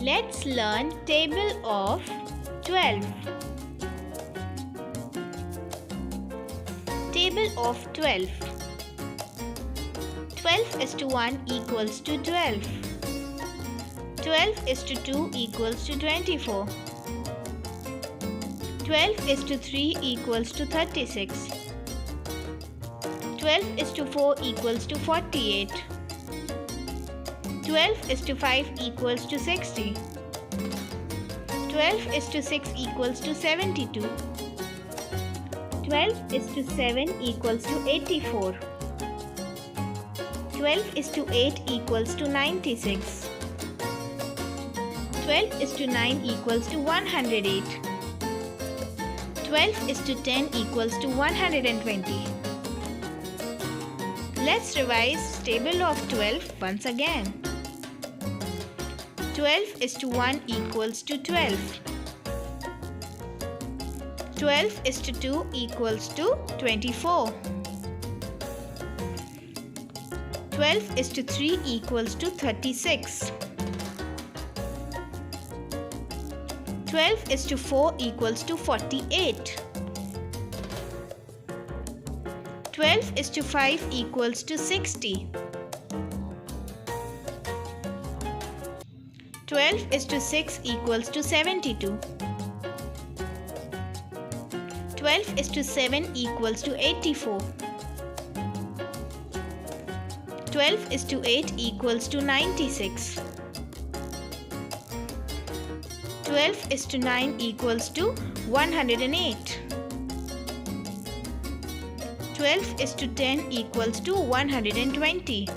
Let's learn table of 12. Table of 12. 12 is to 1 equals to 12. 12 is to 2 equals to 24. 12 is to 3 equals to 36. 12 is to 4 equals to 48. 12 is to 5 equals to 60. 12 is to 6 equals to 72. 12 is to 7 equals to 84. 12 is to 8 equals to 96. 12 is to 9 equals to 108. 12 is to 10 equals to 120. Let's revise table of 12 once again. 12 is to 1 equals to 12. 12 is to 2 equals to 24. 12 is to 3 equals to 36. 12 is to 4 equals to 48. 12 is to 5 equals to 60. 12 is to 6 equals to 72. 12 is to 7 equals to 84. 12 is to 8 equals to 96. 12 is to 9 equals to 108. 12 is to 10 equals to 120.